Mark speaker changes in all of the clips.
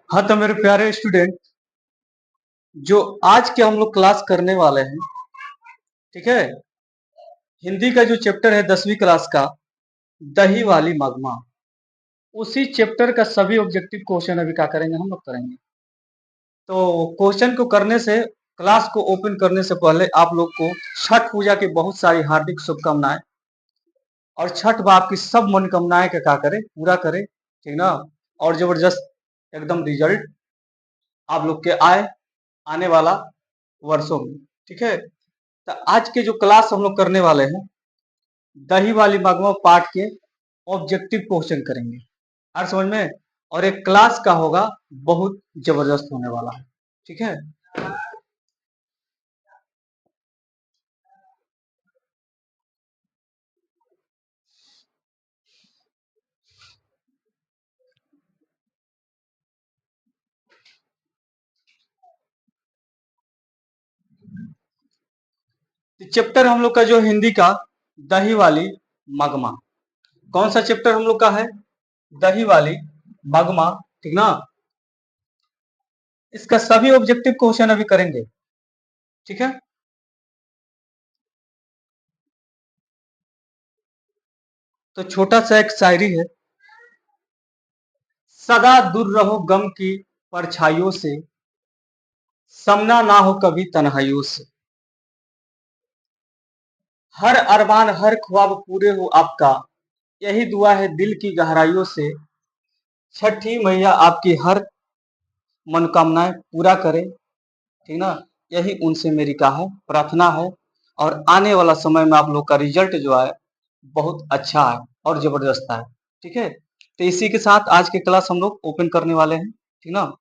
Speaker 1: हाँ तो मेरे प्यारे स्टूडेंट, जो आज के हम लोग क्लास करने वाले हैं, ठीक है। हिंदी का जो चैप्टर है 10वीं क्लास का, दही वाली मगमा, उसी चैप्टर का सभी ऑब्जेक्टिव क्वेश्चन अभी क्या करेंगे, हम लोग करेंगे। तो क्वेश्चन को करने से, क्लास को ओपन करने से पहले आप लोग को छठ पूजा की बहुत सारी हार्दिक शुभकामनाएं, और छठ में आपकी सब मनोकामनाएं का क्या करे, पूरा करे, ठीक ना। और जबरदस्त एकदम रिजल्ट आप लोग के आने वाला वर्षों में, ठीक है। तो आज के जो क्लास हम लोग करने वाले हैं, दही वाली मगवा पार्ट के ऑब्जेक्टिव क्वेश्चन करेंगे, हर समझ में। और एक क्लास का होगा, बहुत जबरदस्त होने वाला है, ठीक है। तो चैप्टर हम लोग का जो हिंदी का, दही वाली मगमा, कौन सा चैप्टर हम लोग का है, दही वाली मगमा, ठीक ना। इसका सभी ऑब्जेक्टिव क्वेश्चन अभी करेंगे, ठीक है। तो छोटा सा एक शायरी है। सदा दूर रहो गम की परछाइयों से, सामना ना हो कभी तन्हाइयों से, हर अरमान हर ख्वाब पूरे हो आपका, यही दुआ है दिल की गहराइयों से। छठी मैया आपकी हर मनोकामनाएं पूरा करे, ठीक ना। यही उनसे मेरी क्या है, प्रार्थना है। और आने वाला समय में आप लोग का रिजल्ट जो है बहुत अच्छा है और जबरदस्त है, ठीक है। तो इसी के साथ आज के क्लास हम लोग ओपन करने वाले हैं, ठीक ना।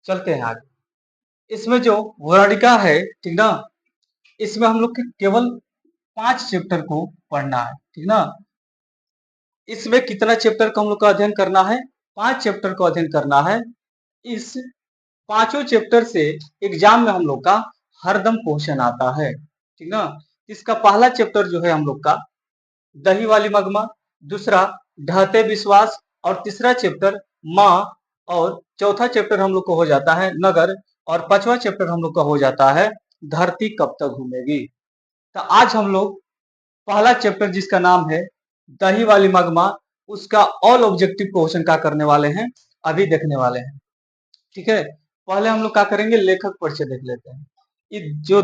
Speaker 1: चलते हैं आगे। इसमें जो वर्णिका है, ठीक ना, इसमें हम लोग के केवल 5 चैप्टर को पढ़ना है, ठीक ना। इसमें कितना चैप्टर का हम लोग का अध्ययन करना है, 5 चैप्टर को अध्ययन करना है। इस पांचों चैप्टर से एग्जाम में हम लोग का हरदम क्वेश्चन आता है, ठीक ना। इसका पहला चैप्टर जो है हम लोग का दही वाली मगमा, दूसरा ढहते विश्वास, और तीसरा चैप्टर माँ, और चौथा चैप्टर हम लोग को हो जाता है नगर, और पांचवा चैप्टर हम लोग का हो जाता है धरती कब तक घूमेगी। तो आज हम लोग पहला चैप्टर जिसका नाम है दही वाली मगमा, उसका ऑल ऑब्जेक्टिव क्वेश्चन का करने वाले हैं, अभी देखने वाले हैं, ठीक है। पहले हम लोग क्या करेंगे, लेखक परिचय देख लेते हैं। ये जो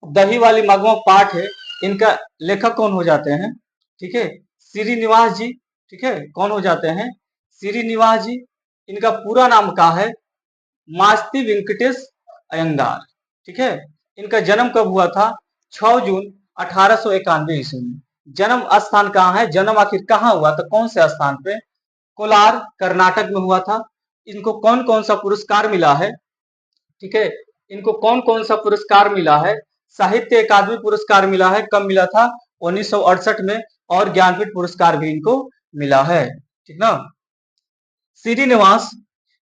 Speaker 1: दही वाली मगवा पाठ है, इनका लेखक कौन हो जाते हैं, ठीक है, श्रीनिवास जी, ठीक है। कौन हो जाते हैं, श्रीनिवास जी। इनका पूरा नाम क्या है, मास्ती वेंकटेश अयंगार, ठीक है। इनका जन्म कब हुआ था, 6 जून 1891 ईस्वी में। जन्म स्थान कहाँ है, जन्म आखिर कहाँ हुआ था, कौन से स्थान पे, कोलार कर्नाटक में हुआ था। इनको कौन कौन सा पुरस्कार मिला है, ठीक है। इनको कौन कौन सा पुरस्कार मिला है, साहित्य अकादमी पुरस्कार मिला है, कब मिला था, 1968 में। और ज्ञानपीठ पुरस्कार भी इनको मिला है, ठीक ना। श्रीनिवास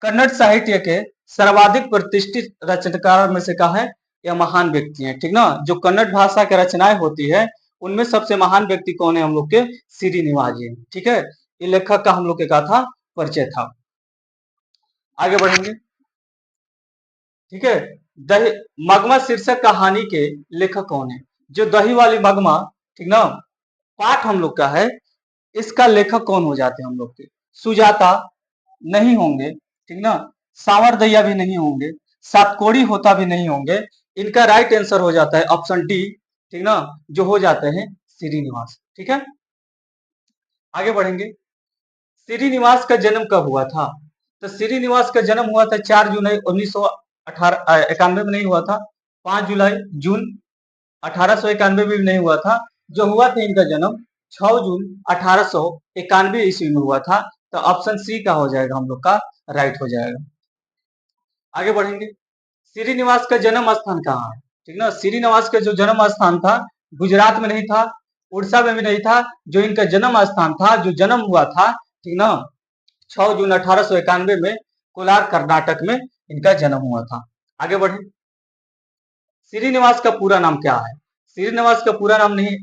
Speaker 1: कन्नड़ साहित्य के सर्वाधिक प्रतिष्ठित रचनाकार में से कहा है, यह महान व्यक्ति है, ठीक ना। जो कन्नड़ भाषा की रचनाएं होती है, उनमें सबसे महान व्यक्ति कौन है, हम लोग के श्रीनिवास जी, ठीक है। ये लेखक का हम लोग के कहा था परिचय था। आगे बढ़ेंगे, ठीक है। दही मगमा शीर्षक कहानी के लेखक कौन है, जो दही वाली मगमा, ठीक ना, पाठ हम लोग का है, इसका लेखक कौन हो जाते हैं हम लोग के, सुजाता नहीं होंगे, ठीक ना, सावर दैया भी नहीं होंगे, सातकोड़ी होता भी नहीं होंगे। इनका राइट आंसर हो जाता है ऑप्शन डी, ठीक ना, जो हो जाते हैं श्रीनिवास, ठीक है। आगे बढ़ेंगे। श्रीनिवास का जन्म कब हुआ था, तो श्रीनिवास का जन्म हुआ था 4 जुलाई 1991 में नहीं हुआ था, 5 जुलाई जून 1891 में भी नहीं हुआ था। जो हुआ था इनका जन्म 6 जून 1891 ईस्वी में हुआ था। तो ऑप्शन सी का हो जाएगा हम लोग का राइट हो जाएगा। आगे बढ़ेंगे। श्रीनिवास का जन्म स्थान कहाँ है, ठीक ना। श्रीनिवास का जो जन्म स्थान था, गुजरात में नहीं था, उड़ीसा में भी नहीं था। जो इनका जन्म स्थान था, जो जन्म हुआ था, ठीक ना, 6 जून 1891 में कोलार कर्नाटक में इनका जन्म हुआ था। आगे बढ़े। श्रीनिवास का पूरा नाम क्या है, श्रीनिवास का पूरा नाम नहीं,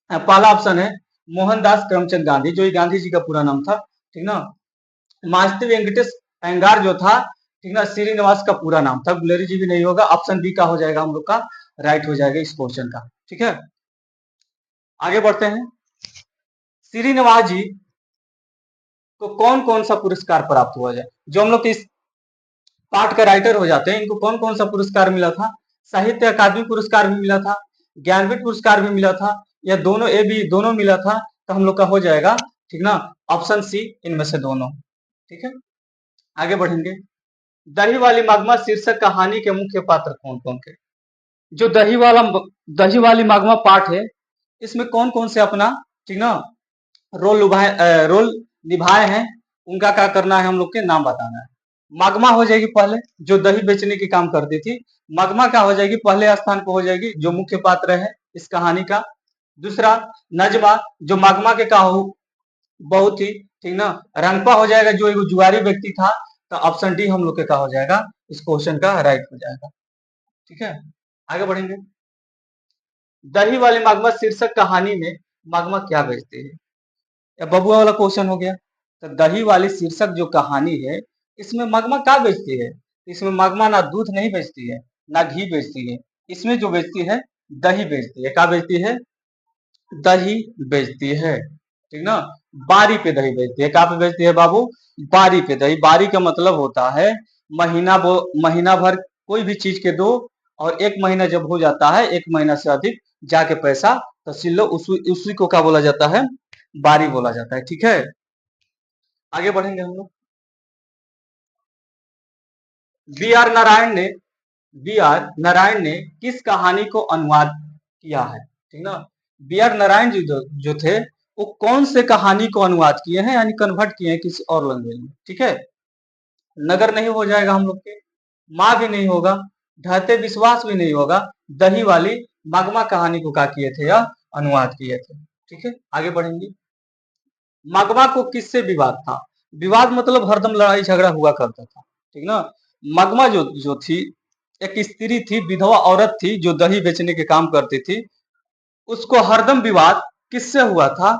Speaker 1: पहला ऑप्शन है मोहनदास करमचंद गांधी, जो ये गांधी जी का पूरा नाम था, ठीक ना। मास्ती वेंकटेश अयंगार जो था, ठीक ना, श्रीनिवास का पूरा नाम था। गुलेरी जी भी नहीं होगा, ऑप्शन बी का हो जाएगा हम लोग का, राइट हो जाएगा इस क्वेश्चन का। ठीक है, आगे बढ़ते हैं। श्रीनिवास जी को कौन कौन सा पुरस्कार प्राप्त हुआ जाए, जो हम लोग इस पाठ का राइटर हो जाते हैं, इनको कौन कौन सा पुरस्कार मिला था? साहित्य अकादमी पुरस्कार भी मिला था, ज्ञानपीठ पुरस्कार भी मिला था, या दोनों ए बी दोनों मिला था? तो हम लोग का हो जाएगा, ठीक ना, ऑप्शन सी, इनमें से दोनों। ठीक है, आगे बढ़ेंगे। दही वाली मागमा शीर्षक कहानी के मुख्य पात्र कौन कौन थे? जो दही वाली मागमा पाठ है, इसमें कौन कौन से अपना, ठीक ना, रोल निभाए हैं, उनका क्या करना है, हम लोग के नाम बताना है। मागमा हो जाएगी पहले, जो दही बेचने की काम करती थी। मागमा क्या हो जाएगी, पहले स्थान पर हो जाएगी, जो मुख्य पात्र है इस कहानी का। दूसरा, नजमा, जो मागमा के का बहुत ही, ठीक ना। रंगपा हो जाएगा, जो एक जुआरी व्यक्ति था। तो ऑप्शन डी हम लोग के का हो जाएगा, इस क्वेश्चन का राइट हो जाएगा। ठीक है, आगे बढ़ेंगे। दही वाली मागमा शीर्षक कहानी में मागमा क्या बेचती है? या बबुआ वाला क्वेश्चन हो गया। तो दही वाली शीर्षक जो कहानी है, इसमें मागमा क्या बेचती है? इसमें मागमा ना दूध नहीं बेचती है, ना घी बेचती है। इसमें जो बेचती है, दही बेचती है। क्या बेचती है? दही बेचती है, ठीक ना। बारी पे दही बेचती है। कहाँ पे बेचती है बाबू? बारी पे दही। बारी का मतलब होता है महीना भर कोई भी चीज के दो, और एक महीना जब हो जाता है, एक महीना से अधिक जाके पैसा तहसील लो, उसी को क्या बोला जाता है? बारी बोला जाता है। ठीक है, आगे बढ़ेंगे हम लोग। बी आर नारायण ने किस कहानी को अनुवाद किया है? ठीक ना। बी आर नारायण जी जो थे, वो कौन से कहानी को अनुवाद किए हैं, यानी कन्वर्ट किए हैं किसी और लैंग्वेज में? ठीक है, नगर नहीं हो जाएगा हम लोग के, माँ भी नहीं होगा, ढहते विश्वास भी नहीं होगा। दही वाली मागमा कहानी को क्या किए थे, या अनुवाद किए थे। ठीक है, आगे बढ़ेंगे। मागमा को किससे विवाद था? विवाद मतलब हरदम लड़ाई झगड़ा हुआ करता था, ठीक ना। मागमा जो जो थी, एक स्त्री थी, विधवा औरत थी, जो दही बेचने के काम करती थी। उसको हरदम विवाद किससे हुआ था,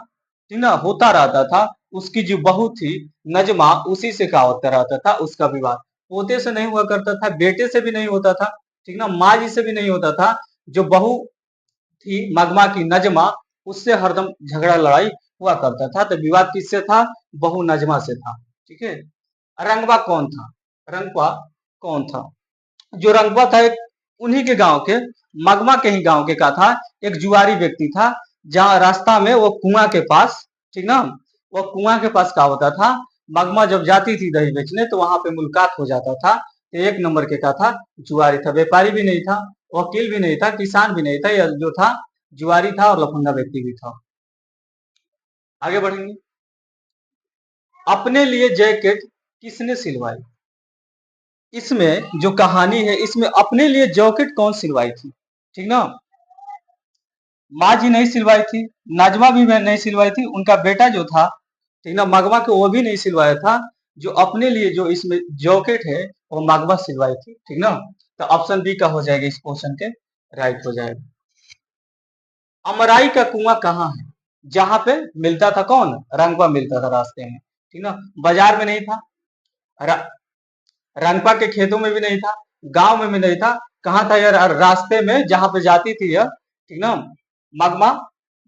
Speaker 1: ठीक ना, होता रहता था। उसकी जो बहू थी नजमा, उसी से क्या होता रहता था, उसका विवाद। पोते से नहीं हुआ करता था, बेटे से भी नहीं होता था, ठीक ना, माँ जी से भी नहीं होता था। जो बहू थी मागमा की, नजमा, उससे हरदम झगड़ा लड़ाई हुआ करता था। तो विवाद किससे था? बहू नजमा से था। ठीक है, रंगवा कौन था? रंगवा कौन था? जो रंगवा था, एक उन्हीं के गांव के, मगमा के ही गांव के का था, एक जुआरी व्यक्ति था। जहां रास्ता में वो कुआं के पास, ठीक ना, वो कुआं के पास क्या होता था, मगमा जब जाती थी दही बेचने, तो वहां पे मुलाकात हो जाता था। तो एक नंबर के का था, जुआरी था। व्यापारी भी नहीं था, वकील भी नहीं था, किसान भी नहीं था, यह जो था जुआरी था, और लफंगा व्यक्ति भी था। आगे बढ़ेंगे। अपने लिए जैकेट किसने सिलवाई? इसमें जो कहानी है, इसमें अपने लिए जैकेट कौन सिलवाई थी? ठीक ना, माँ जी नहीं सिलवाई थी, नाजमा भी नहीं सिलवाई थी, उनका बेटा जो था, ठीक ना, मगवा के, वो भी नहीं सिलवाया था। जो अपने लिए जो इसमें जैकेट है, वो मगवा सिलवाई थी। ठीक ना, तो ऑप्शन बी का हो जाएगा इस क्वेश्चन के, राइट हो जाएगा। अमराई का कुआं कहाँ है? जहां पे मिलता था कौन? रंगवा मिलता था रास्ते में, ठीक ना। बाजार में नहीं था, रंगपा के खेतों में भी नहीं था, गांव में भी नहीं था। कहाँ था यार? रास्ते में, जहां पे जाती थी यह, ठीक ना, मगमा,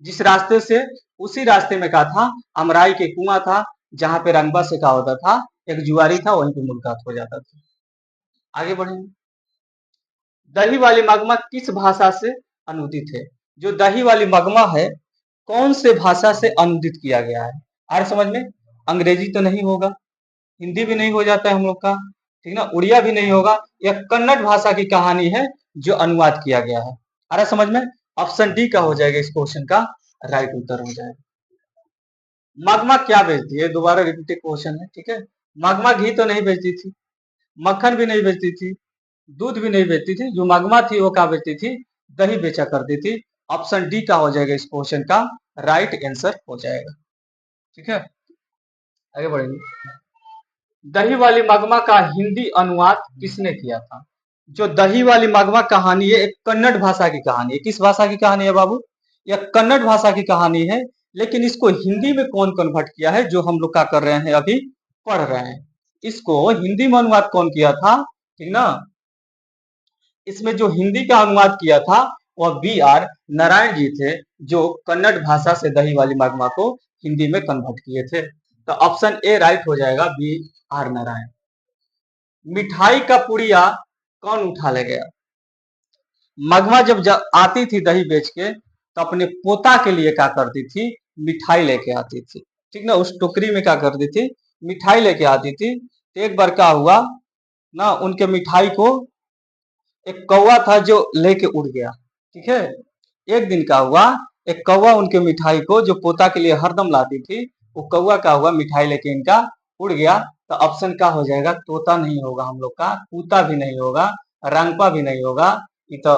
Speaker 1: जिस रास्ते से, उसी रास्ते में क्या था? अमराई के कुआं था, जहां पे रंगबा से क्या होता था, एक जुआरी था, वहीं पे मुलाकात हो जाता था। आगे बढ़ेंगे। दही वाली मगमा किस भाषा से अनुदित है? जो दही वाली मगमा है, कौन से भाषा से अनुदित किया गया है? आ रहा समझ में? अंग्रेजी तो नहीं होगा, हिंदी भी नहीं हो जाता है हम लोग का, ठीक ना, उड़िया भी नहीं होगा। यह कन्नड़ भाषा की कहानी है, जो अनुवाद किया गया है। आ रहा समझ में? ऑप्शन डी का हो जाएगा इस क्वेश्चन का, राइट उत्तर हो जाएगा। मगमा क्या बेचती है? दोबारा रिपीटेड क्वेश्चन है, ठीक है। मगमा घी तो नहीं बेचती थी, मक्खन भी नहीं बेचती थी, दूध भी नहीं बेचती थी। जो मगमा थी, वो क्या बेचती थी? दही बेचा करती थी। ऑप्शन डी का हो जाएगा इस क्वेश्चन का, राइट आंसर हो जाएगा। ठीक है, आगे बढ़ेंगे। दही वाली मगमा का हिंदी अनुवाद किसने किया था? जो दही वाली मगमा कहानी है, एक कन्नड़ भाषा की कहानी है। किस भाषा की कहानी है बाबू? यह कन्नड़ भाषा की कहानी है, लेकिन इसको हिंदी में कौन कन्वर्ट किया है, जो हम लोग क्या कर रहे हैं अभी पढ़ रहे हैं, इसको हिंदी में अनुवाद कौन किया था, ठीक ना। इसमें जो हिंदी का अनुवाद किया था वह बी आर नारायण जी थे, जो कन्नड़ भाषा से दही वाली magma को हिंदी में कन्वर्ट किए थे। तो ऑप्शन ए राइट हो जाएगा, बी आर नारायण। मिठाई का पुड़िया कौन उठा ले गया। magma जब आती थी दही बेच के, तो अपने पोता के लिए क्या करती थी, मिठाई लेके आती थी, ठीक ना। उस टोकरी में क्या करती थी, मिठाई लेके आती थी। तो एक बार क्या हुआ ना, उनके मिठाई को एक कौवा था जो लेके उड़ गया, ठीक है। एक दिन क्या हुआ, एक कौवा उनके मिठाई को, जो पोता के लिए हरदम लाती थी, वो कौवा क्या हुआ, मिठाई लेके इनका उड़ गया। तो ऑप्शन क्या हो जाएगा, तोता नहीं होगा हम लोग का, कूता भी नहीं होगा, रंगपा भी नहीं होगा, ये तो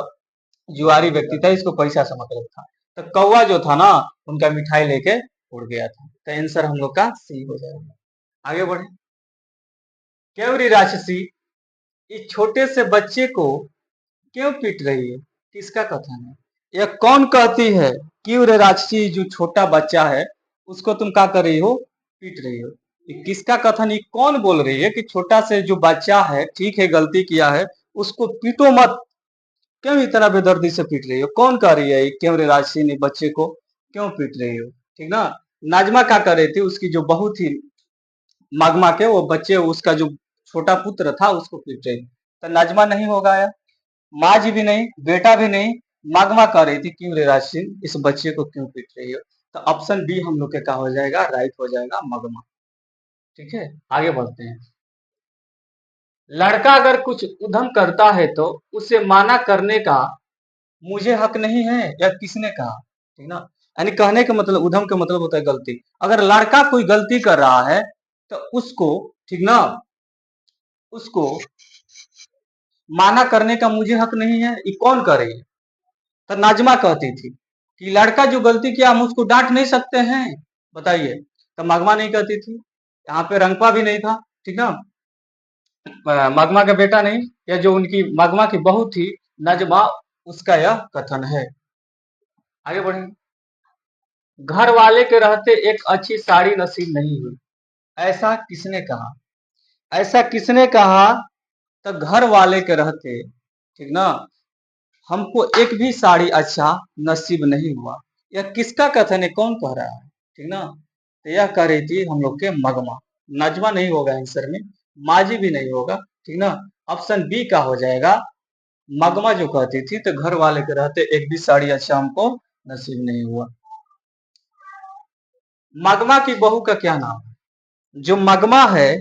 Speaker 1: जुआरी व्यक्ति था, इसको पैसा समझ रहा था। तो कौवा जो था ना, उनका मिठाई लेके उड़ गया था। तो आंसर हम लोग का सी हो जाएगा। आगे बढ़े। केवरी राक्षसी इस छोटे से बच्चे को क्यों पीट रही है, किसका कथन है। यह कौन कहती है, क्यों रे राक्षसी, जो छोटा बच्चा है उसको तुम क्या कर रही हो, पीट रही हो। ये किसका कथन, ये कौन बोल रही है कि छोटा से जो बच्चा है, ठीक है गलती किया है, उसको पीटो मत, क्यों इतना बेदर्दी से पीट रही हो। कौन कह रही है, क्यों रे राक्षसी ने बच्चे को क्यों पीट रही हो, ठीक ना। नाजमा क्या कर रही थी, उसकी जो बहू थी magma के, वो बच्चे, उसका जो छोटा पुत्र था उसको पीट रही। तो नाजमा नहीं होगा, माँ जी भी नहीं, बेटा भी नहीं, magma कह रही थी क्यों रे राशि इस बच्चे को क्यों पीट रही हो। तो ऑप्शन बी हम लोग के क्या हो जाएगा, राइट हो जाएगा, magma। ठीक है, आगे बढ़ते हैं। लड़का अगर कुछ उधम करता है तो उसे माना करने का मुझे हक नहीं है, या किसने कहा, ठीक ना। यानी कहने का मतलब, उधम का मतलब होता है गलती। अगर लड़का कोई गलती कर रहा है तो उसको, ठीक ना, उसको माना करने का मुझे हक नहीं है, ये कौन करे। तो नाजमा कहती थी कि लड़का जो गलती किया हम उसको डांट नहीं सकते हैं, बताइए। तो magma नहीं कहती थी, यहाँ पे रंगपा भी नहीं था, ठीक ना, magma का बेटा नहीं, या जो उनकी magma की बहू थी नजमा, उसका यह कथन है। आगे बढ़ेंगे। घर वाले के रहते एक अच्छी साड़ी नसीब नहीं हुई, ऐसा किसने कहा। ऐसा किसने कहा, तो घर वाले के रहते, ठीक ना, हमको एक भी साड़ी अच्छा नसीब नहीं हुआ। यह किसका कथन है, कौन कह रहा है, ठीक ना। तो यह कह रही थी हम लोग के magma। नजमा नहीं होगा आंसर में, माजी भी नहीं होगा, ठीक ना। ऑप्शन बी का हो जाएगा, magma जो कहती थी तो घर वाले के रहते एक भी साड़ी अच्छा हमको नसीब नहीं हुआ। magma की बहू का क्या नाम है, जो magma है,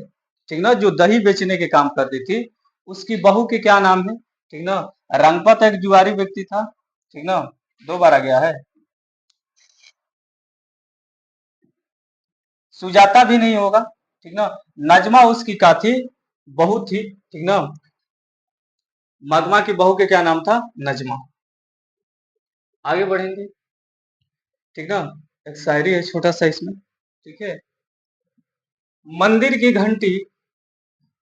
Speaker 1: ठीक ना, जो दही बेचने के काम करती थी, उसकी बहू के क्या नाम है, ठीक ना। रंगपत एक जुआरी व्यक्ति था, ठीक ना, 2 बार आ गया है। सुजाता भी नहीं होगा, ठीक ना। नजमा उसकी का थी, बहू थी, ठीक ना। magma की बहू के क्या नाम था, नजमा। आगे बढ़ेंगे, ठीक ना। एक शायरी है छोटा सा इसमें, ठीक है। मंदिर की घंटी,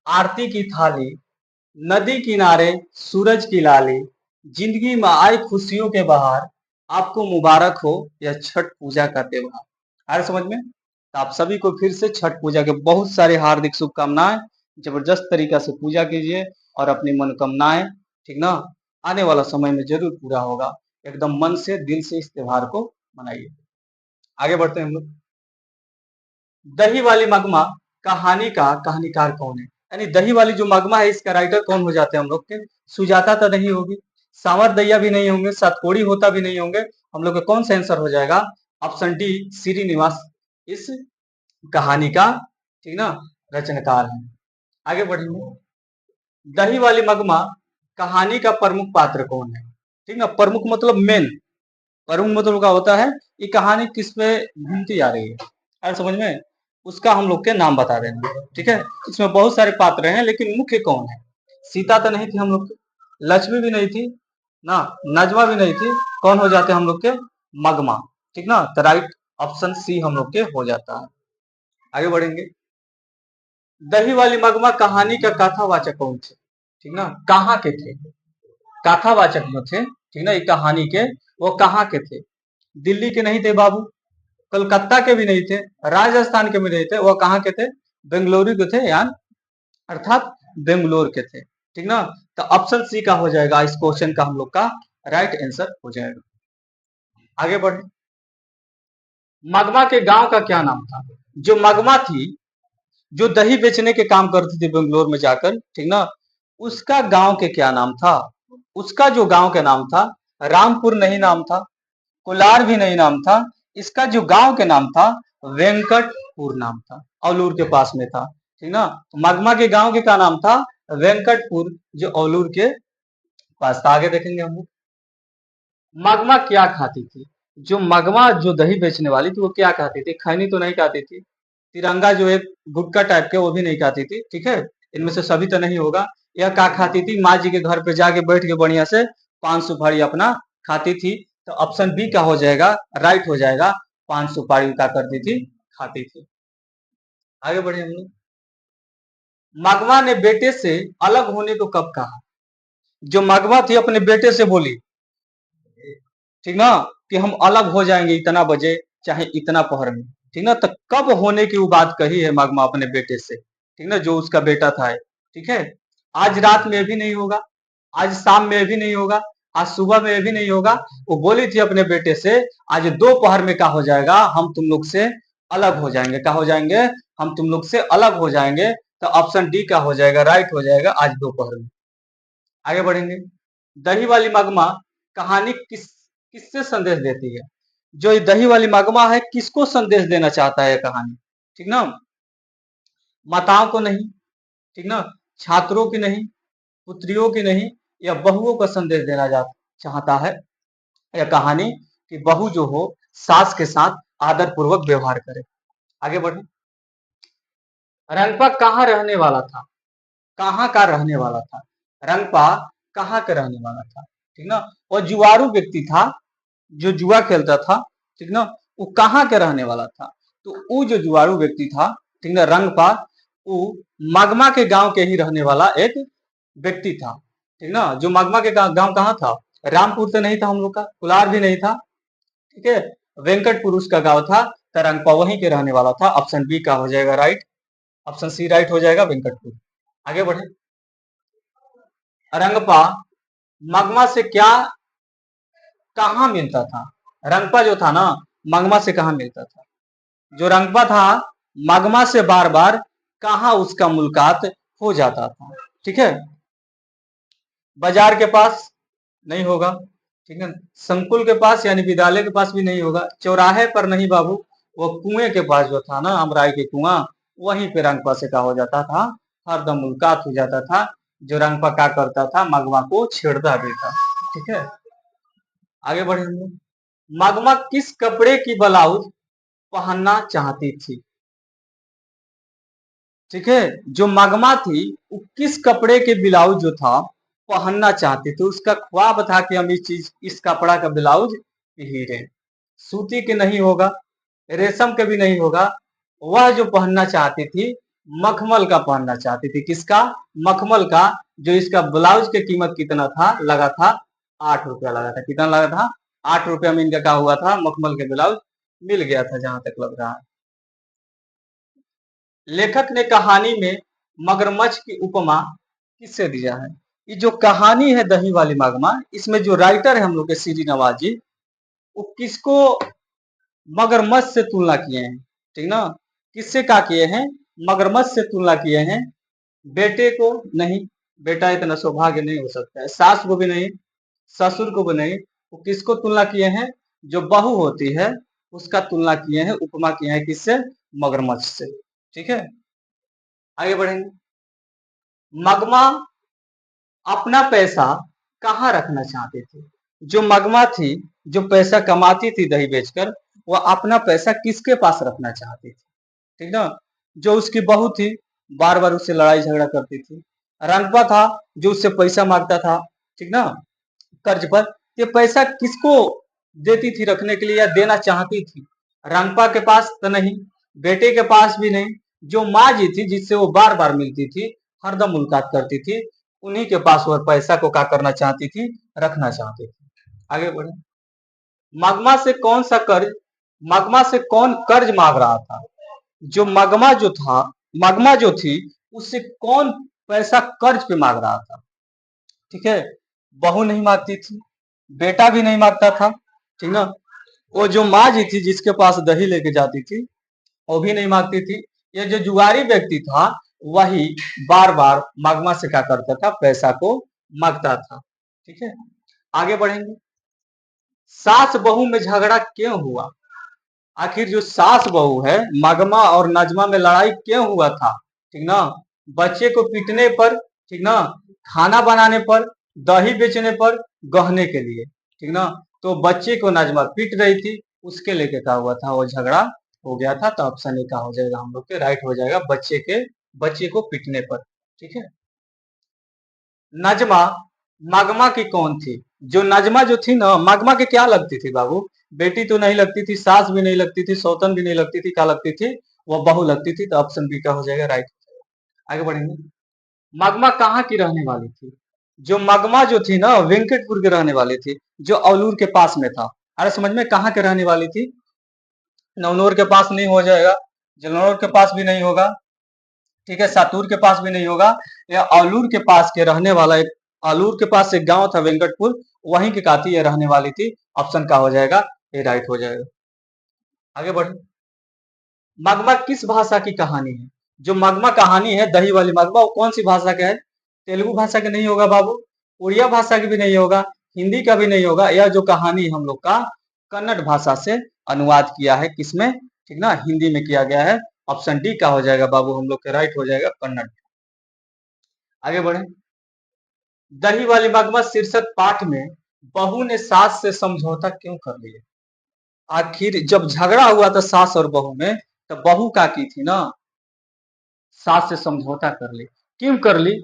Speaker 1: आरती की थाली, नदी किनारे सूरज की लाली, जिंदगी में आए खुशियों के बहार, आपको मुबारक हो यह छठ पूजा का त्योहार। आ रहा समझ में। तो आप सभी को फिर से छठ पूजा के बहुत सारे हार्दिक शुभकामनाएं। जबरदस्त तरीका से पूजा कीजिए और अपनी मनोकामनाएं, ठीक ना, आने वाला समय में जरूर पूरा होगा। एकदम मन से, दिल से इस त्योहार को मनाइए। आगे बढ़ते हैं हम लोग। दही वाली magma कहानी का कहानीकार कौन है। यानी दही वाली जो magma है, इसका राइटर कौन हो जाते हैं हम लोग के, सुजाता तो नहीं होगी, सांवर दैया भी नहीं होंगे, सातकोड़ी होता भी नहीं होंगे। हम लोग का कौन सा आंसर हो जाएगा, ऑप्शन डी, श्रीनिवास इस कहानी का, ठीक ना, रचनाकार है। आगे बढ़ेंगे। दही वाली magma कहानी का प्रमुख पात्र कौन है, ठीक ना। प्रमुख मतलब मेन, प्रमुख मतलब क्या होता है, ये कहानी किस पे घूमती आ रही है, अरे समझ में, उसका हम लोग के नाम बता देना, ठीक है। इसमें बहुत सारे पात्र हैं, लेकिन मुख्य कौन है। सीता तो नहीं थी हम लोग की, लक्ष्मी भी नहीं थी ना, नजमा भी नहीं थी, कौन हो जाते हम लोग के, magma, ठीक ना। तो राइट ऑप्शन सी हम लोग के हो जाता है। आगे बढ़ेंगे। दही वाली magma कहानी का कथावाचक कौन थे, ठीक ना, कहाँ के थे, कथावाचक जो थे, ठीक ना, ये कहानी के, वो कहाँ के थे। दिल्ली के नहीं थे बाबू, कलकत्ता के भी नहीं थे, राजस्थान के भी नहीं थे, वह कहाँ के थे? बेंगलुरु के थे, यानी अर्थात बेंगलोर के थे। ठीक ना? तो ऑप्शन सी का हो जाएगा इस क्वेश्चन का हम लोग का राइट आंसर हो जाएगा। आगे बढ़े। मगमा के गांव का क्या नाम था? जो मगमा थी, जो दही बेचने के काम करती थी बेंगलोर में जाकर, ठीक ना, उसका गांव के क्या नाम था? उसका जो गांव का नाम था, रामपुर नहीं नाम था, कोलार भी नहीं नाम था, इसका जो गांव के नाम था वेंकटपुर नाम था, औलूर के पास में था। ठीक ना? तो मगमा के गांव के क्या नाम था? वेंकटपुर, जो औलूर के पास था। आगे देखेंगे हम लोग। मगमा क्या खाती थी? जो मगमा जो दही बेचने वाली थी वो क्या खाती थी? खैनी तो नहीं खाती थी, तिरंगा जो एक गुटका टाइप के वो भी नहीं खाती थी, ठीक है, इनमें से सभी तो नहीं होगा। यह क्या खाती थी? माँ जी के घर पे जाके बैठ के बढ़िया से पान सुपारी अपना खाती थी। तो ऑप्शन बी का हो जाएगा, राइट हो जाएगा, पान सुपारी क्या करती थी? खाती थी। आगे बढ़े हम लोग। मगमा ने बेटे से अलग होने को कब कहा? जो मगमा थी अपने बेटे से बोली, ठीक ना, कि हम अलग हो जाएंगे इतना बजे चाहे इतना पहर में। ठीक ना? तो कब होने की वो बात कही है मगमा अपने बेटे से? ठीक ना, जो उसका बेटा था। ठीक है, आज रात में भी नहीं होगा, आज शाम में भी नहीं होगा, आज सुबह में भी नहीं होगा। वो बोली थी अपने बेटे से आज दोपहर में क्या हो जाएगा, हम तुम लोग से अलग हो जाएंगे। क्या हो जाएंगे? हम तुम लोग से अलग हो जाएंगे। तो ऑप्शन डी का हो जाएगा, राइट हो जाएगा, आज दोपहर में। आगे बढ़ेंगे। दही वाली मगमा कहानी किससे संदेश देती है? जो ये दही वाली मगमा है किसको संदेश देना चाहता है ये कहानी? ठीक ना, माताओं को नहीं, ठीक ना, छात्रों की नहीं, पुत्रियों की नहीं, या बहुओं का संदेश देना चाहता है यह कहानी, कि बहू जो हो सास के साथ आदर पूर्वक व्यवहार करे। आगे बढ़े। रंगपा कहाँ रहने वाला था? कहाँ का रहने वाला था? रंगपा कहाँ का रहने वाला था? ठीक ना, और जुआरू व्यक्ति था, जो जुआ खेलता था, ठीक ना, वो कहाँ के रहने वाला था? तो वो जो जुआरू व्यक्ति था, ठीक ना, रंगपा, वो मगमा के गांव के ही रहने वाला एक व्यक्ति था। ठीक ना, जो मगमा के गांव कहाँ था? रामपुर तो नहीं था हम लोग का, कुलार भी नहीं था, ठीक है, वेंकटपुर उसका गांव था। तो रंगपा वहीं के रहने वाला था। ऑप्शन बी का हो जाएगा राइट, ऑप्शन सी राइट हो जाएगा, वेंकटपुर। आगे बढ़े। रंगपा मगमा से क्या कहाँ मिलता था? रंगपा जो था ना, मगमा से कहाँ मिलता था? जो रंगपा था, मगमा से बार बार कहाँ उसका मुलाकात हो जाता था? ठीक है, बाजार के पास नहीं होगा, ठीक है, संकुल के पास यानी विद्यालय के पास भी नहीं होगा, चौराहे पर नहीं बाबू, वो कुएं के पास जो था ना, अमराई के कुआं, वहीं पे रंगपा से क्या हो जाता था? हरदम मुलाकात हो जाता था। जो रंगपा क्या करता था? मगमा को छेड़ता भी था। ठीक है, आगे बढ़े हम लोग। मगमा किस कपड़े की ब्लाउज पहनना चाहती थी? ठीक है, जो मगमा थी वो किस कपड़े के ब्लाउज जो था पहनना चाहती थी? उसका ख्वाब था कि हम इस कपड़ा का ब्लाउज ही रहे। सूती के नहीं होगा, रेशम के भी नहीं होगा, वह जो पहनना चाहती थी मखमल का पहनना चाहती थी। किसका? मखमल का। जो इसका ब्लाउज की कीमत कितना था? लगा था 8 रुपया लगा था। कितना लगा था? 8 रुपया में इनका क्या हुआ था? मखमल के ब्लाउज मिल गया था, जहां तक लग रहा है। लेखक ने कहानी में मगरमच्छ की उपमा किससे दिया है? ये जो कहानी है दही वाली मगमा, इसमें जो राइटर है हम लोग के सीडी नवाज जी, वो किसको मगरमच्छ से तुलना किए हैं? ठीक ना, किससे क्या किए हैं? मगरमच्छ से तुलना किए हैं। बेटे को नहीं, बेटा इतना सौभाग्य नहीं हो सकता है, सास को भी नहीं, ससुर को भी नहीं, वो किसको तुलना किए हैं? जो बहू होती है उसका तुलना किए हैं, उपमा किए हैं किससे? मगरमच्छ से। ठीक है, आगे बढ़ेंगे। मगमा अपना पैसा कहाँ रखना चाहती थी? जो मगमा थी, जो पैसा कमाती थी दही बेचकर, वह अपना पैसा किसके पास रखना चाहती थी? ठीक ना, जो उसकी बहू थी, बार बार उससे लड़ाई झगड़ा करती थी। रंगपा था, जो उससे पैसा मांगता था, ठीक ना, कर्ज पर। ये पैसा किसको देती थी रखने के लिए, या देना चाहती थी? रंगपा के पास तो नहीं, बेटे के पास भी नहीं, जो माँ जी थी जिससे वो बार बार मिलती थी, हरदम मुलाकात करती थी, उन्हीं के पास वह पैसा को क्या करना चाहती थी? रखना चाहती थी। आगे बढ़े। मगमा से कौन सा कर्ज मगमा से कौन कर्ज मांग रहा था? जो मगमा जो था, मगमा जो थी, उससे कौन पैसा कर्ज पे मांग रहा था? ठीक है, बहू नहीं मांगती थी, बेटा भी नहीं मांगता था, ठीक ना। वो जो माँ जी थी जिसके पास दही लेके जाती थी, वो भी नहीं मांगती थी। ये जो जुआरी व्यक्ति था, वही बार बार मगमा से क्या करता था, पैसा को मांगता था। ठीक है, आगे बढ़ेंगे। सास बहू में झगड़ा क्यों हुआ? आखिर जो सास बहू है, मगमा और नजमा में लड़ाई क्यों हुआ था? ठीक ना, बच्चे को पीटने पर, ठीक ना, खाना बनाने पर, दही बेचने पर, गहने के लिए, ठीक ना। तो बच्चे को नजमा पीट रही थी, उसके लेके क्या हुआ था, वो झगड़ा हो गया था। तो ऑप्शन ए का हो जाएगा हम लोग के, राइट हो जाएगा, बच्चे को पीटने पर। ठीक है, नजमा मगमा की कौन थी? जो नजमा जो थी ना, मगमा के क्या लगती थी बाबू? बेटी तो नहीं लगती थी, सास भी नहीं लगती थी, सौतन भी नहीं लगती थी, क्या लगती थी? वो बहू लगती थी। तो ऑप्शन बी का हो जाएगा, राइट। आगे बढ़ेंगे। मगमा कहाँ की रहने वाली थी? जो मगमा जो थी ना, वेंकटपुर के रहने वाली थी, जो औलूर के पास में था। अरे समझ में, कहाँ के रहने वाली थी? नवनूर के पास नहीं हो जाएगा, जलनौर के पास भी नहीं होगा, ठीक है, सातूर के पास भी नहीं होगा। या औलूर के पास के रहने वाला एक, औलूर के पास एक गांव था वेंकटपुर, वहीं की काती ये रहने वाली थी। ऑप्शन का हो जाएगा, ये राइट हो जाएगा। आगे बढ़। मगमा किस भाषा की कहानी है? जो मगमा कहानी है, दही वाली मगमा, वो कौन सी भाषा का है? तेलुगु भाषा के नहीं होगा बाबू, उड़िया भाषा की भी नहीं होगा, हिंदी का भी नहीं होगा। यह जो कहानी हम लोग का कन्नड़ भाषा से अनुवाद किया है, किसमें? ठीक ना, हिंदी में किया गया है। ऑप्शन डी का हो जाएगा बाबू हम लोग के, राइट हो जाएगा, कन्नड़। आगे बढ़े। दही वाली मगमा शीर्षक पाठ में बहू ने सास से समझौता क्यों कर लिया? आखिर जब झगड़ा हुआ था सास और बहू में, तो बहू का की थी ना, सास से समझौता कर ली। क्यों कर ली?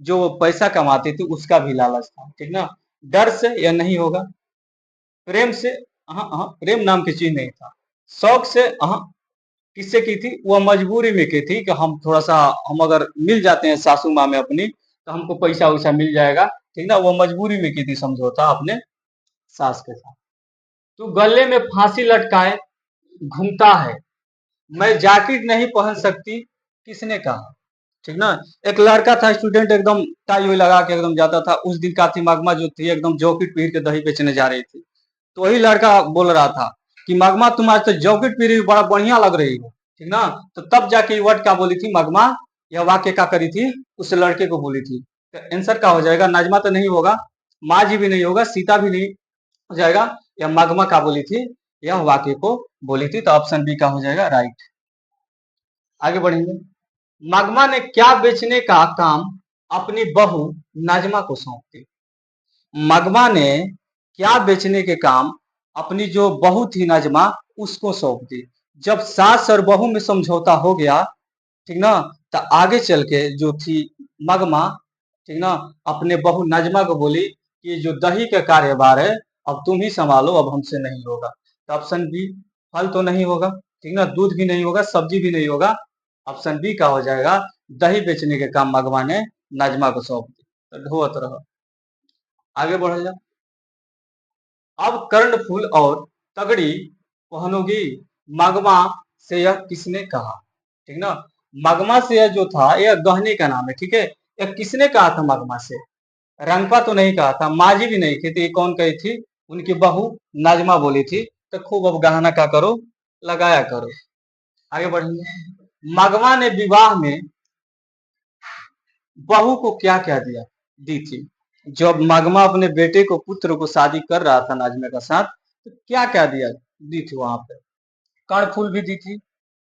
Speaker 1: जो वो पैसा कमाती थी उसका भी लालच था, ठीक ना। डर से या नहीं होगा, प्रेम से, हाँ हाँ, प्रेम नाम की चीज नहीं था। शौक से, हाँ, किससे की थी? वह मजबूरी में की थी कि हम थोड़ा सा, हम अगर मिल जाते हैं सासू माँ में अपनी, तो हमको पैसा वैसा मिल जाएगा, ठीक ना। वो मजबूरी में की थी समझौता अपने सास के साथ। तो गले में फांसी लटकाए घूमता है, मैं जैकेट नहीं पहन सकती, किसने कहा? ठीक ना। एक लड़का था, स्टूडेंट, एकदम टाई हुई लगा के एकदम जाता था। उस दिन काती मगमा जो थी, एकदम जॉकेट पहन के दही बेचने जा रही थी। तो वही लड़का बोल रहा था कि मगमा तुम आज तो जॉकेट पहन रही हो, बड़ा बढ़िया लग रही हो, ठीक ना। तो तब जाके ये वर्ड क्या बोली थी मगमा, यह वाक्य क्या करी थी, उस लड़के को बोली थी। तो आंसर क्या हो जाएगा? नजमा तो नहीं होगा, माँ जी भी नहीं होगा, सीता भी नहीं हो जाएगा। या मगमा का बोली थी, यह वाक्य को बोली थी। तो ऑप्शन बी का हो जाएगा, राइट। आगे बढ़ेंगे। मगमा ने क्या बेचने का काम अपनी बहू नजमा को सौंप दी? मगमा ने क्या बेचने के काम अपनी जो बहू थी नजमा, उसको सौंप दी। जब सास और बहू में समझौता हो गया, ठीक ना, तो आगे चल के जो थी मगमा, ठीक ना, अपने बहू नजमा को बोली कि जो दही का कार्यभार है, अब तुम ही संभालो, अब हमसे नहीं होगा। तो ऑप्शन बी, फल तो नहीं होगा, ठीक ना, दूध भी नहीं होगा, सब्जी भी नहीं होगा। ऑप्शन बी का हो जाएगा, दही बेचने के काम मगमा ने नजमा को सौंप दी। तो ढोत रहो, आगे बढ़ जा। अब कर्णफूल और तगड़ी पहनोगी, मगमा से यह किसने कहा? ठीक ना, मगमा से यह जो था, यह गहने का नाम है, ठीक है। यह किसने कहा था मगमा से? रंपा तो नहीं कहा था, माजी भी नहीं की थी, कौन कही थी? उनकी बहू नाजमा बोली थी। तो खूब अब गहना का करो, लगाया करो। आगे बढ़ेंगे। मगमा ने विवाह में बहू को क्या क्या दिया, दी थी? जब मगमा अपने बेटे को, पुत्र को शादी कर रहा था नाजमा का साथ, तो क्या क्या दिया, दी थी वहां पे? कर्णफूल भी दी थी,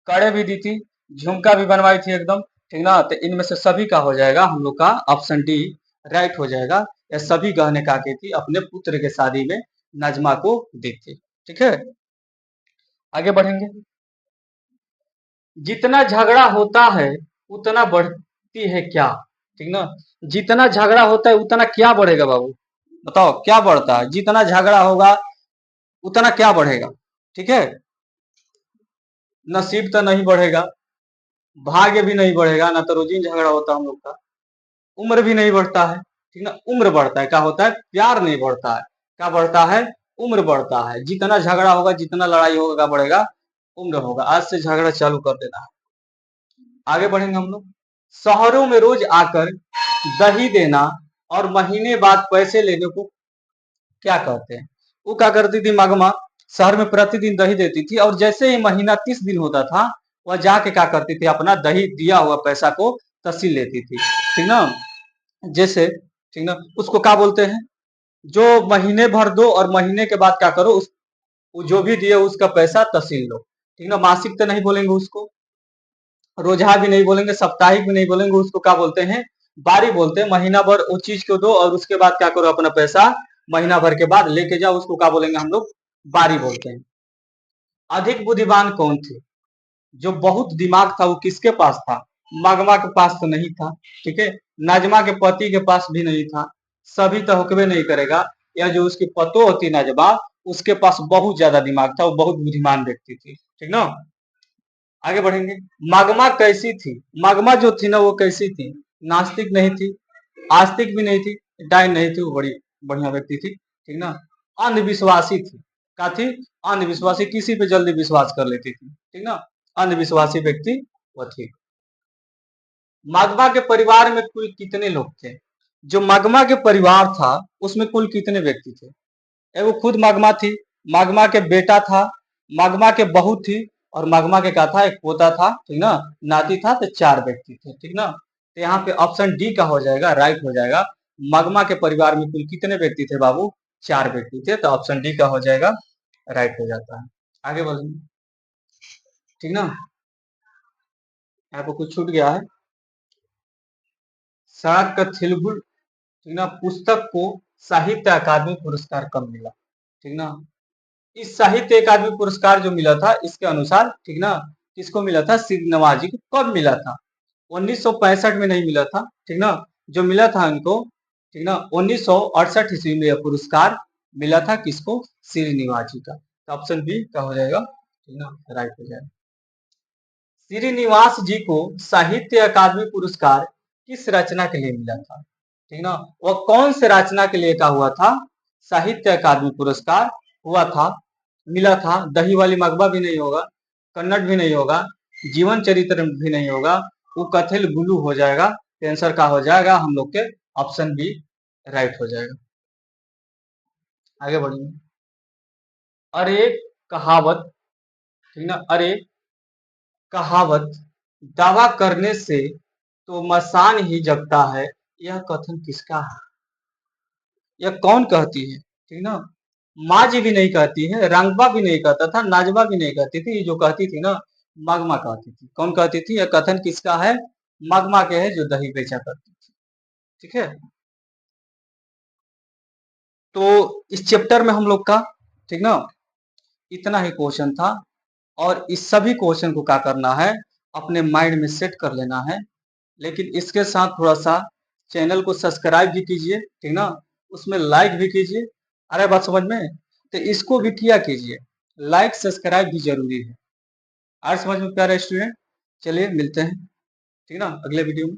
Speaker 1: कड़े भी दी थी, झुमका भी बनवाई थी एकदम, ठीक ना। तो इनमें से सभी का हो जाएगा हम लोग का ऑप्शन डी, राइट हो जाएगा। यह सभी गहने का की थी, अपने पुत्र के शादी में नजमा को दी थी। ठीक है, आगे बढ़ेंगे। जितना झगड़ा होता है उतना बढ़ती है क्या? ठीक ना, जितना झगड़ा होता है उतना क्या बढ़ेगा बाबू? बताओ क्या बढ़ता है? जितना झगड़ा होगा उतना क्या बढ़ेगा? ठीक है, नसीब तो नहीं बढ़ेगा, भाग्य भी नहीं बढ़ेगा, ना तो रोजीन झगड़ा होता है हम लोग का। उम्र भी नहीं बढ़ता है, ठीक ना। उम्र बढ़ता है, क्या होता है? प्यार नहीं बढ़ता है, क्या बढ़ता है? उम्र बढ़ता है। जितना झगड़ा होगा, जितना लड़ाई होगा, बढ़ेगा, उम्र होगा। आज से झगड़ा चालू कर देना है। आगे बढ़ेंगे हम लोग। शहरों में रोज आकर दही देना और महीने बाद पैसे लेने को क्या कहते हैं? वो क्या करती थी मगमा, शहर में प्रतिदिन दही देती थी, और जैसे ही महीना 30 दिन होता था, वह जाके क्या करती थी, अपना दही दिया हुआ पैसा को तहसील लेती थी। ठीक ना? जैसे, ठीक ना, उसको क्या बोलते हैं? जो महीने भर दो और महीने के बाद क्या करो, उस जो भी दिए उसका पैसा तहसील लो। ठीक ना? मासिक तो नहीं बोलेंगे उसको, रोजा भी नहीं बोलेंगे, साप्ताहिक भी नहीं बोलेंगे, उसको क्या बोलते हैं? बारी बोलते हैं। महीना भर उस चीज को दो और उसके बाद क्या करो, अपना पैसा महीना भर के बाद लेके जाओ, उसको क्या बोलेंगे हम लोग? बारी बोलते हैं। अधिक बुद्धिमान कौन थे? जो बहुत दिमाग था वो किसके पास था? मगमा के पास तो नहीं था। ठीक है, नाजमा के पति के पास भी नहीं था। सभी तो हुक्मे नहीं करेगा। या जो उसकी पतो होती नाजमा, उसके पास बहुत ज्यादा दिमाग था, वो बहुत बुद्धिमान व्यक्ति थी। ठीक ना? आगे बढ़ेंगे। मगमा कैसी थी? मगमा जो थी ना, वो कैसी थी? नास्तिक नहीं थी, आस्तिक भी नहीं थी, डायन नहीं थी, वो बड़ी बढ़िया व्यक्ति थी। ठीक ना? अंधविश्वासी थी। क्या थी? अंधविश्वासी, किसी पे जल्दी विश्वास कर लेती थी। ठीक ना? अंधविश्वासी व्यक्ति वो थी। मगमा के परिवार में कुल कितने लोग थे? जो मगमा के परिवार था उसमें कुल कितने व्यक्ति थे? एगो खुद मगमा थी, मगमा के बेटा था, मगमा के बहू थी, और मगमा के का था, एक पोता था। ठीक ना? नाती था, तो 4 व्यक्ति थे। ठीक ना? तो यहाँ पे ऑप्शन डी का हो जाएगा, राइट हो जाएगा। मगमा के परिवार में कुल कितने व्यक्ति थे बाबू? 4 व्यक्ति थे, तो ऑप्शन डी का हो जाएगा, राइट हो जाता है। आगे बढ़ेंगे। ठीक ना? यहाँ पे कुछ छूट गया है। सड़क का थिलबुल, ठीक ना, पुस्तक को साहित्य अकादमी पुरस्कार कब मिला? ठीक ना? इस साहित्य अकादमी पुरस्कार जो मिला था, इसके अनुसार, ठीक ना, किसको मिला था? सिर नवाजी को। कब मिला था? 1965 में नहीं मिला था। ठीक ना? जो मिला था इनको, ठीक ना, 1968 ईस्वी में यह पुरस्कार मिला था। किसको? श्रीनिवास जी का। तो ऑप्शन बी का हो जाएगा, ठीक ना, राइट हो जाएगा। श्रीनिवास जी को साहित्य अकादमी पुरस्कार किस रचना के लिए मिला था? ठीक ना? वह कौन से रचना के लिए का हुआ था साहित्य अकादमी पुरस्कार हुआ था, मिला था? दही वाली मगबा भी नहीं होगा, कन्नड़ भी नहीं होगा, जीवन चरित्र भी नहीं होगा, वो कथिल गुलू हो जाएगा। आंसर का हो जाएगा हम लोग के ऑप्शन बी, राइट हो जाएगा। आगे बढ़ेंगे। अरे कहावत, ठीक ना, अरे कहावत, दावा करने से तो मसान ही जगता है, यह कथन किसका है? यह कौन कहती है? ठीक ना? माँ जी भी नहीं कहती है, रंगबा भी नहीं कहता था, नाजमा भी नहीं कहती थी। ये जो कहती थी ना, मगमा कहती थी। कौन कहती थी? यह कथन किसका है? मगमा के है, जो दही बेचा करती थी। ठीक है? तो इस चैप्टर में हम लोग का, ठीक ना, इतना ही क्वेश्चन था। और इस सभी क्वेश्चन को क्या करना है? अपने माइंड में सेट कर लेना है। लेकिन इसके साथ थोड़ा सा चैनल को सब्सक्राइब भी कीजिए। ठीक ना? उसमें लाइक भी कीजिए। अरे बात समझ में? तो इसको भी किया कीजिए। लाइक सब्सक्राइब भी जरूरी है। आज समझ में प्यारे स्टूडेंट। चलिए मिलते हैं, ठीक ना, अगले वीडियो में।